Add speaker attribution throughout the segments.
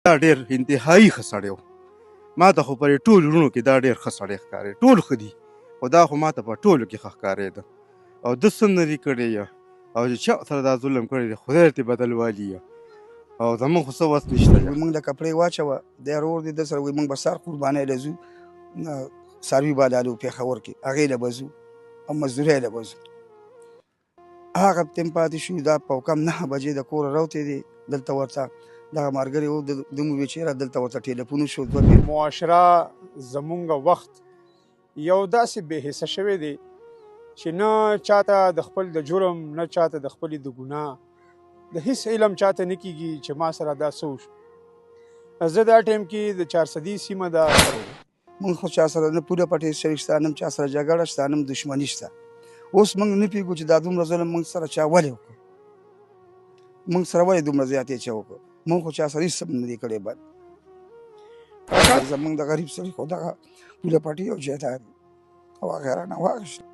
Speaker 1: دا ډېر انتهایي ښه سړی و. ما ته خو په ټولو وروڼو کې دا ډېر ښه سړی ښکارېد. ټول ښه دي خو دا خو ما ته په ټولو کې ښه ښکارېده. او ده څه نه دي کړي یا او چې چا سره دا ظلم کړی دی خدای دې بدل والي یا او زمونږ خو څه وس نشته.
Speaker 2: موږ د کپړې واچوه دی ورور دی ده سره وایي موږ به سر قربانۍ له ځو څاروي بادالو پېښور کې هغې له به ځو او مزدورۍ له به ځو. هغه ټیم پاتې شو دا په کم 9 بجې د کوره راوتی دی دلته ورته دغه ملګري و ده مو ویل چېرې دلته ورته ټلیفون وشو.
Speaker 3: معاشره زمونږ وخت یو داسې بې حسه شوی دی چې نه چاته د خپل د جرم نه چاته د خپلې د ګناه د هیڅ علم چاته نه کېږي چې ما سره دا څه وشو. زه دا ټایم کې د 400 سیمه ده
Speaker 2: موږ خو چا سره نه پوره پټې شریک شته نه چا سره جګړه شته نه دښمني شته. اوس موږ نه پوهېږو چې دا دومره ظلم موږ سره چا ولې وکړو موږ سره ولې دومره زیاتې چا وکړو. موږ خو چا سره هېڅ نه دي کړی بد. زموږ د غریب سړي خو دغه پوله پټي او جایداد او هغه رانه واخیستل.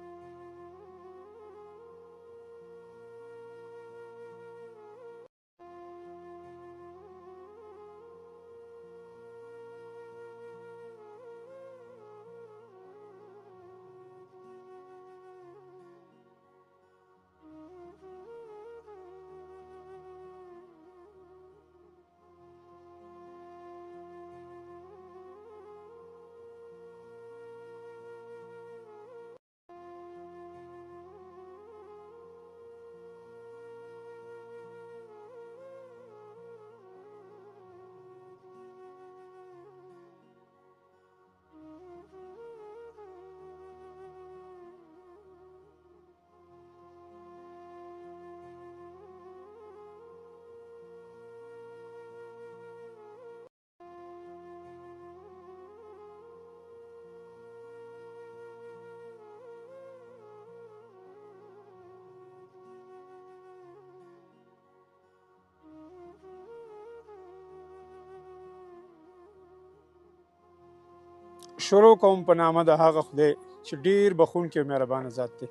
Speaker 3: شروع کوم په نامه د هغه خدای چې ډیر بخونکی او مهربانه ذات دی.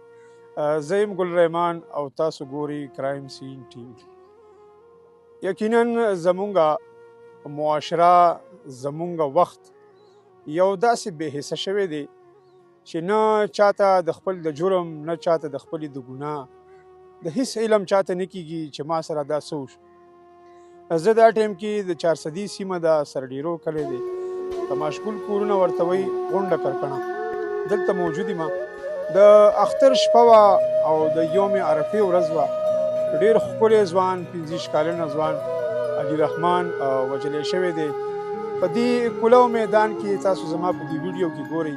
Speaker 3: زه یم ګل رحمان او تاسو ګورئ کرایم سین ټي وي. یقینا زمونږه معاشره زمونږه وخت یو داسې بې حسه شوی دی چې نه چاته د خپل د جرم نه چاته د خپلې د ګناه د هیڅ علم چاته نه کېږي چې ما سره دا څه وشو. زه دا ټایم کې د 400 سیمه ده سرډیرو کلی دی تماشګل کورونه ورته وایي غونډه کرکنه دلته موجود یم. د اختر شپه وه او د یوم عرفې ورځ وه. ډېر ښکلی ځوان 15 کلنه ځوان علي رحمان وژلی شوی دی. په دې کولو میدان کې تاسو زما په دې ویډیو کې ګورئ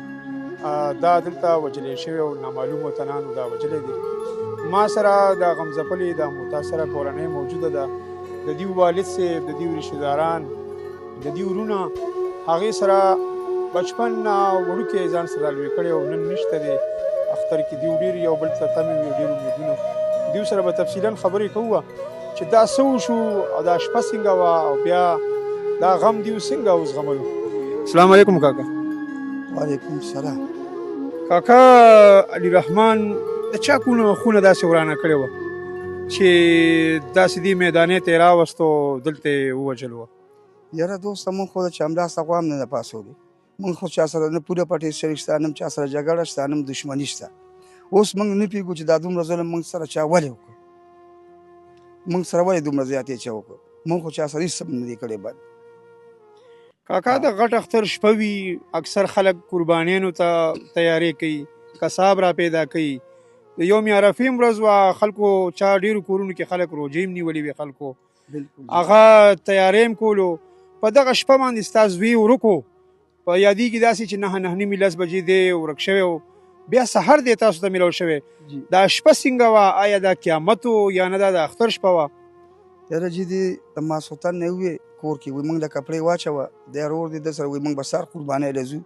Speaker 3: دا دلته وژلی شوی او نامعلومو تنانو دا وژلی دی. ما سره د غمځپلې د متاثره کورنۍ موجوده ده. د دې والد صاحب د دې رشتهداران د دې وروڼه هغې سره بچپن نه وړوکی ځان سره لوی کړی او نن نشته دی اختر کې. دیو ډېر یو بل ته تمې وي ډېر امیدونه. دیو سره به تفصیلا خبرې کوو چې دا څه وشو او دا شپه څنګه وه او بیا دا غم دیو څنګه وزغملو. السلام علیکم کاکا.
Speaker 2: وعلیکم السلام.
Speaker 3: کاکا علي رحمان د چا خونه داسې ورانه کړې وه چې داسې دې میدانې ته یې راوستو دلته یې ووژلو؟
Speaker 2: یاره دوسته موږ خو د چملاسته غوا هم نه ده پاسولې. موږ خو چا سره نه پوره پټې شریک شته نه چا سره جګړه شته نه دښمني شته. اوس موږ نه پوهېږو چې دا دومره ظلم موږ سره چا ولې وکړو موږ سره ولې دومره زیاتې چا وکړو. موږ خو چا سره هېڅ نه دي کړی بد.
Speaker 3: کاکا د غټ اختر شپه وي اکثر خلک قربانیانو ته تیاری کوي کساب را پیدا کوي. د یوم عرفې ورځ وه خلکو چا ډېرو کورونو کې خلک روژې هم نیولې وې خلکو هغه تیاری هم کولو. په دغه شپه باندې ستا زوی ورک و په یادېږي داسې چې 9 10 بجې دی ورک شوی و بیا سحر دی تاسو ته میلاو شوی. دا شپه څنګه وه؟ آیا دا قیامت و یا نه دا د اختر شپه وه؟
Speaker 2: یاره جدي د ماسخوتن نه وې کور کې وایي موږ د کپړې واچوه دی ورور دی ده سره وایي موږ به سر قربانۍ له ځو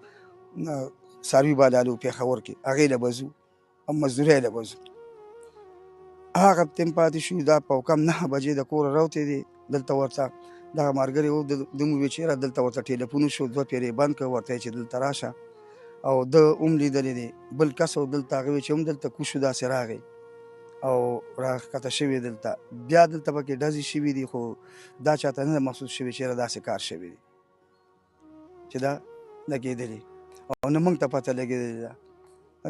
Speaker 2: څاروي بادالو پېښور کې هغې له به ځو او مزدورۍ له به ځو. هغه ټیم پاتې شو دا په کم 9 بجې د کوره راوتی دی دلته ورته دغه ملګري و ده مو ویل چېرې دلته ورته ټلیفون وشو 2 پیرې بند کړ ورته چې دلته راشه او ده هم لیدلی دی بل کس و دلته هغه وایي چې هم دلته کوشو داسې راغی او راښکته شوي دلته بیا دلته پکې ډزې شوي دي خو دا چاته نه ده محسوس شوي چې یاره داسې کار شوی دی چې دا لګېدلې او نه موږ ته پته لګېدلې ده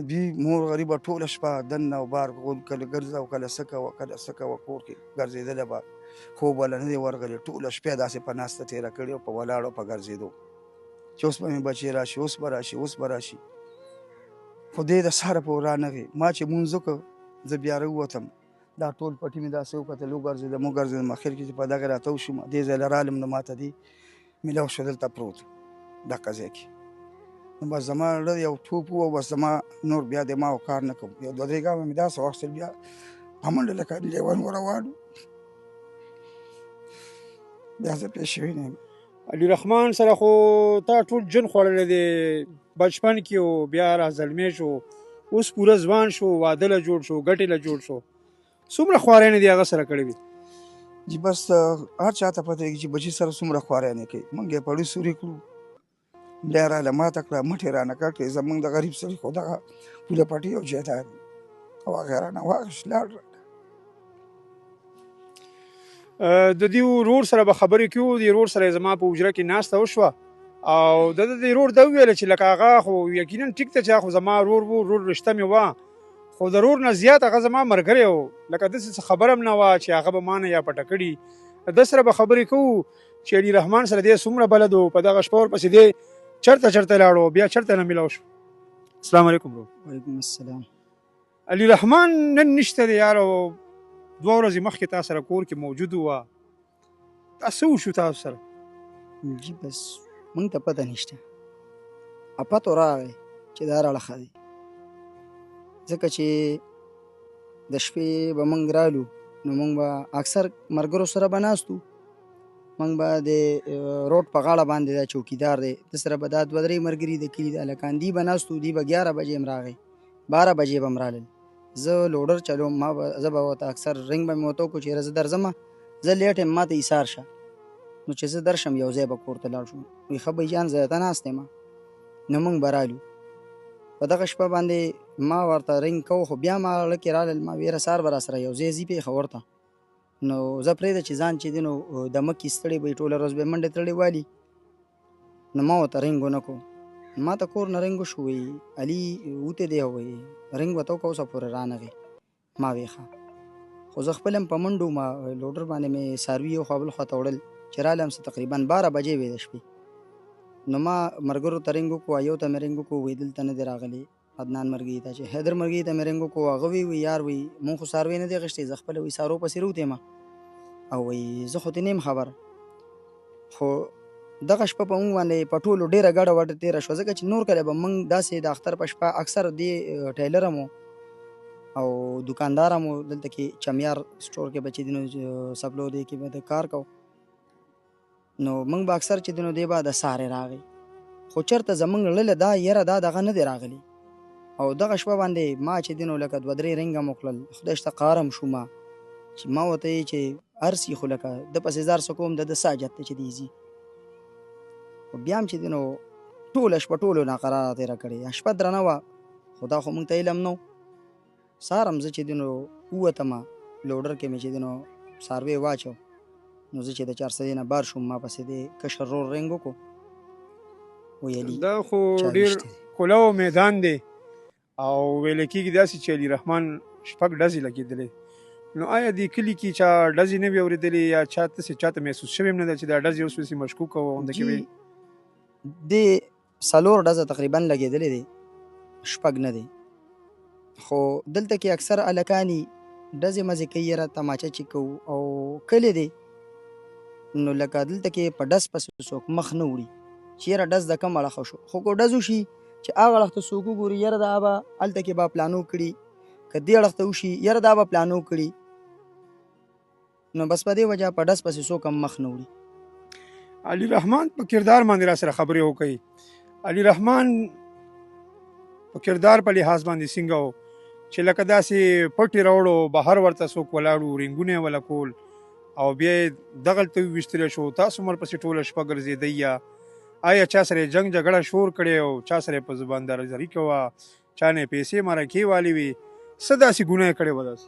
Speaker 2: دوی مور غریبه ټوله شپه دننه او بار کله ګرځه او کله څه کوه کله څه کوه کور کې ګرځېدله به خوب وله نه دی ورغلی ټوله شپه داسې په ناسته تېره کړې او په ولاړو په ګرځېدو چې اوس به مې بچې راشي اوس به راشي اوس به راشي خو دی د سهاره پورې رانغی ما چې مونځ وکړ زه بیا راووتم دا ټول پټي مې داسې وکتل وګرځېدم وګرځېدم اخر کې چې په دغه راتاو شوم دې ځای له رالم نو ماته دې میلاو شو دلته پروت دغه ځای کې نو بس زما زړه یو ټوپ و او بس زما نور بیا دماغ کار نه کوم یو دوه درې ګامه مې داسې واخیستل بیا په منډه لکه لیوان وروان بیا زه پېښ شوی نه یم
Speaker 3: علي رحمان سره خو تا ټول جن خوړلی دی بچپن کې و بیا را زلمی شو اوس پوره ځوان شو واده له جوړ شو ګټې له جوړ شو څومره خوارانې دي هغه سره کړې وي
Speaker 2: جی بس هر چاته پته لګي چې بچي سره څومره خوارانې کوي موږ یې پړی سوري کړو بیا راله ماته کړه مټې رانه کړ کړې زموږ د غریب سړي خو دغه پوله پټي او جایداد او هغه رانه واخیست لاړ
Speaker 3: د دې ورور سره به خبرې کوو د ورور سره زما په حجره کې ناسته وشوه او د دې ورور دا وویله چې لکه هغه خو یقینا ټیک ته چې خو زما ورور رشته مې وه خو د ورور نه زیات هغه زما ملګری و لکه داسې څه خبره هم نه وه چې هغه به ما نه یا پټه کړي ده سره به خبرې کوو چې علي رحمان سره دی څومره بلد و په دغه شپه ورپسې دی چرته لاړو بیا چرته نه میلاو شو السلام علیکم برو
Speaker 4: وعلیکم السلام
Speaker 3: علي رحمان نن نشته دی یار او دوه ورځې مخکې تا سره کور کې موجود وه دا څه وشو تاسو سره
Speaker 4: جی بس موږ ته پته نشته اپاتو راغی چې دا راړه ښه دی ځکه چې د شپې به موږ رالو نو موږ به اکثر ملګرو سره به ناستو موږ به د روډ په غاړه باندې دا چوکیدار دی د سره به دا دوه درې ملګري د کلي د هلکان دی به ناستو دی به 11 بجې هم راغی 12 بجې به هم رالل زه لوډر چلوم زه به ورته اکثر رنګ به مې ورته وکړو چې یاره زه درځمه زه لیټ یم ما ته ایثار شه نو چې زه درشم یو ځای به کور ته لاړ شم وایي ښه بهجان زه ته ناست یم نو موږ به رالو په دغه شپه باندې ما ورته رنګ کوو خو بیا ما اړه کې رالل ما ویره سهار به راسره یو ځای ځي پېښور ته نو زه پرېږده چې ځان چې دی نو د مکې ستړی به یې ټوله ورځ به یې منډې تړلې والي نو ما ورته رنګ ونه کړو ما ته کور نه رنګ وشو وایي علي وته دی وایي رنګ به ته وکړه اوسه پورې رانغې ما ویې ښه خو زه خپل هم په منډو ما لوډر باندې مې څاروي یو خوا بل خوا ته وړل چې رالم څه تقریبا 12 بجې وې د شپې نو ما ملګرو ته رنګ وکړو یو ته مې رنګ وکړو وایي دلته نه دی راغلی عدنان مرګي ته چې حیدر مرګي ته مې رنګ وکړو هغه وی یار وی مونږ خو څاروي نه دی غشتې زه خپله وایي څارو پسې روتې ما او وایي زه خو ته نیم خبر خو دغه شپه په موږ باندې په ټولو ډېره ګډه وډه تېره شوه ځکه چې نور کله به موږ داسې د اختر په شپه اکثر دې ټیلر هم او دکاندار هم دلته کې چمیار سټور کې به چې دی نو سپلو دی کې به د کار کو نو موږ به اکثر چې دی نو دی به د سهارې راغی خو چېرته زموږ لله دا یره دا دغه نه دی راغلی او دغه شپه باندې ما چې دی نو لکه 2-3 رنګ هم وکړل خدای شته قهرم شوم چې ما ورته یې چې هر څه خو لکه د پسې ځار څه کوم د ساجت ته چې دی ځي خو بیا هم چې دی نو ټوله شپه ټولو ناقراره تېره کړې شپه درنه وه خو دا خو موږ ته علم نه و سهار هم زه چې دی نو ووتمه لوډر کې مې چې دی نو څاروی واچو نو زه چې د 400 نه بار شوم ما پسې د کشر رور رنګ وکړو ویې علي
Speaker 3: دا خو ډېر کولو میدان دی او ویل کېږي داسې چې علي رحمان شپږ ډزې لګېدلې نو آیا دې کلي کې چا ډزې نه وي اورېدلې یا چاته محسوس شوی هم نه ده چې دا ډزې اوس وسې مشکوک او غونډه کې وي
Speaker 4: د 4 ډزه تقریبا لګېدلې دی شپږ نه دی خو دلته کې اکثر الکانی ډزې مزې کوي یاره تماچه چې کوو او کلی دی نو لکه دلته کې په ډز پسې څوک مخ نه وړي چې یاره ډز د کم اړخه شو خو که ډز وشي چې هغه اړخ ته څوک وګوري یاره دا به هلته کې به پلانو کړي که دې اړخ ته وشي یاره دا به پلانو کړي نو بس په دې وجه په ډز پسې څوک هم مخ نه وړي
Speaker 3: علي رحمان په کردار باندې را سره خبرې وکړي علي رحمان په کردار په لحاظ باندې څنګه و چې لکه داسې پټې راوړو بهر ورته څوک ولاړو رنګونه یې وله کول او بیا یې دغلته وویشتلی شو تاسو ورپسې ټوله شپه ګرځېدی یا آیا چا سره جنګ جګړه شور کړی او چا سره په زباندارزري کې وه چا نه پیسې مرکې والې وي څه داسې ګناه یې کړې وه داسې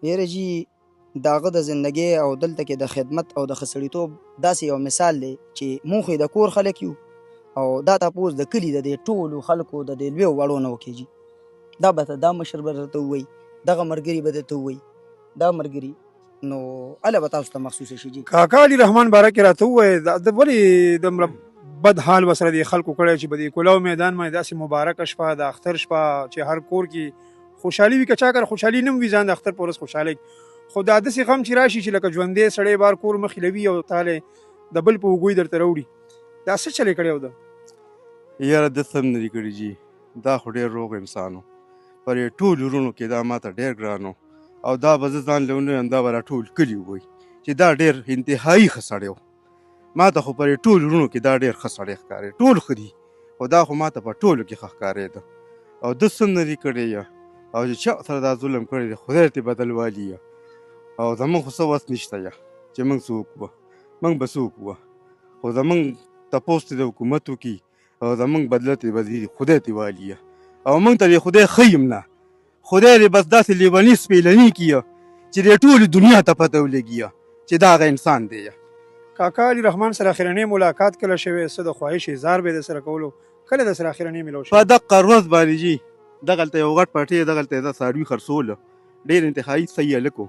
Speaker 4: یاره جي د هغه د زندګۍ او دلته کې د خدمت او د ښه سړیتوب داسې یو مثال دی چې موږ خو د کور خلک یو او دا تپوس د کلي د دې ټولو خلکو د دې لویو وړو نه وکړي. دا به ته دا مشر به درته ووایي، دغه ملګري به درته ووایي، دا ملګري نو هله به تاسو ته مخصوصه شي جي.
Speaker 3: کاکا علي رحمان باره کې راته ووایه د ولې دومره بد حال ورسره د خلکو کړی چې په دې کلاو میدان باندې داسې مبارکه شپه د اختر شپه چې هر کور کې خوشحالي وي، که چا کره خوشحالي نه وي ځان د اختر په ورځ خوشحالی خو دا داسې غم چې راشي چې لکه ژوندی سړی بار کور مخې لوي او تالی د بل په اوږوی درته راوړي. دا څه چلی کړی و ده؟
Speaker 1: یاره ده څه هم نه دي کړي جي، دا خو ډېر روغ انسان و. پر ټولو وروڼو کې دا ماته ډېر ګران و او دا به زه ځان له ونه یم دا به را ټول کلي ووایي چې دا ډېر انتهایي ښه سړی و. ما ته خو پر ټولو وروڼو کې دا ډېر ښه سړی ښکارېد، ټول ښه دي خو دا خو ما ته په ټولو کې ښه ښکارېده. او ده څه نه دي کړی یا او چې چا سره دا ظلم کړی دی خدای ته بدل والي یا او زمونږ خو څه وس نشته یا چې موږ څه وکړو، موږ به څه وکړو خو زمونږ تپوس ته د حکومت وکړي او زمونږ بدله ته به خدای ته والي یا او موږ ته د خدای ښیم نه، خدای دې بس داسې لیوني سپېلني کړي چې د ټولې دنیا ته پته ولګي چې دا هغه انسان دی.
Speaker 3: کاکا علي رحمان سره اخرنی ملاقات کله شوی؟ څه د خواهش اظهار به یې درسره کولو؟ کله درسره اخرنی میلاو شوی؟
Speaker 1: په دغه ورځ باندې جي دغلته یو غټ پټی دغلته د څاروي خرڅوله ډېر انتهایي صحیح هلک و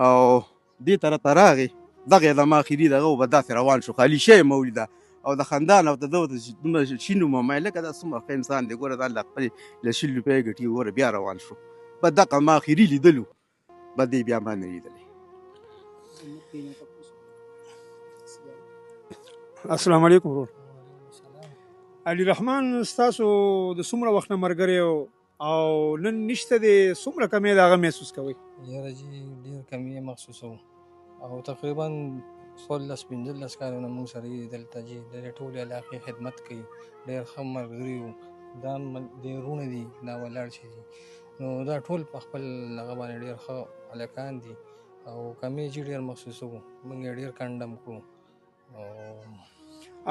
Speaker 1: او دې طرف ته راغی دغه زما اخري دغه و به داسې روان شو خالي شوی مې ولیده او د خندان او د ده دومره شین ومه لکه دا څومره ښه انسان دی ګوره ځان له خپلې له شل روپۍ ګټي ګوره بیا روان شو. به دغه ما اخري لیدلو به دې بیا ما نه لیدلی.
Speaker 3: السلام علیکم ورور. علي رحمان ستاسو د څومره وخت نه ملګری او نن نشته دی، څومره کمی د هغه محسوس کوئ؟
Speaker 5: یاره جي ډېر کم یې محسوسوو او تقریبا 14-15 کالونه موږ سره یې دلته جي د دې ټولې علاقې خدمت کوي، ډېر ښه ملګري وو. دا ډېر وروڼه دي دا ولاړ شي دي نو دا ټول په خپل هغه باندې ډېر ښه هلکان دي او کمی جي ډېر محسوسوو، موږ یې ډېر کنډم کړو.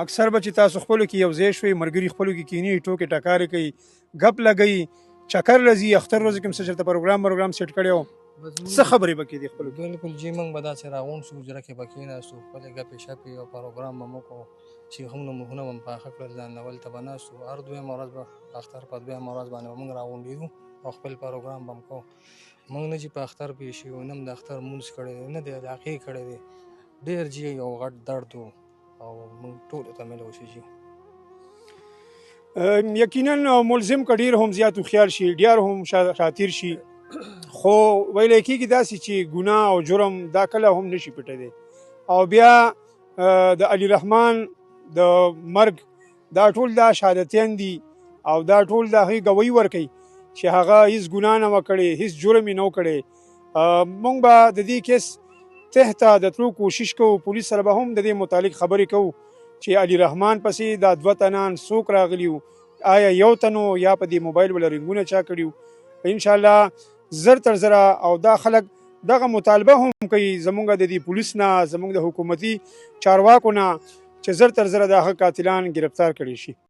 Speaker 3: اکثر به چې تاسو خپلو کې یو ځای شوئ ملګري خپلو کې کینی ټوکې ټکارې کوي ګپ لګوي چکر لځي اختر ورځې کوم څه چېرته پروګرام سیټ کړی و څه خبرې به کېدې خپلو کې؟
Speaker 5: بالکل جي موږ به داسې راغونډ شو زړه کې به کېناستو خپلې ګپې شپې او پروګرام به مو کوو چې همونه مخونه به م پاخه کړل ځان له ولته به ناستو هر دویمه ورځ به اختر په دویمه ورځ باندې به موږ راغونډېدو او خپل پروګرام به م کوو. موږ نه چې په اختر پېښ یو نه م د اختر مونځ کړی دی نه د علاقې کړی دی، ډېر جي یو غټ درد و او موږ ټولو ته میلاو شي جي.
Speaker 3: یقینا ملزم که ډېر هم زیات هوښیار شي ډېر هم شاطر شي خو ویلی کېږي داسې چې ګناه او جرم دا کله هم نشي پټېدی او بیا د علي رحمان د مرګ دا ټول دا شهادتیان دي او دا ټول د هغې ګویي ورکوي چې هغه هېڅ ګناه نه وه کړې هېڅ جرم یې نه و کړی. موږ به د دې کیس ته ته د تلو کوشش کوو، پولیس سره به هم د دې متعلق خبرې کوو چې علي رحمان پسې دا 2 تنان څوک راغلي وو، آیا یو تن و یا په دې موبایل به رنګونه چا کړي وو. انشاءالله زر تر زره او دا خلک دغه مطالبه هم کوي زمونږ د دې پولیس نه زمونږ د حکومتي چارواکو نه چې زر تر زره د هغه قاتلان ګرفتار کړي شي.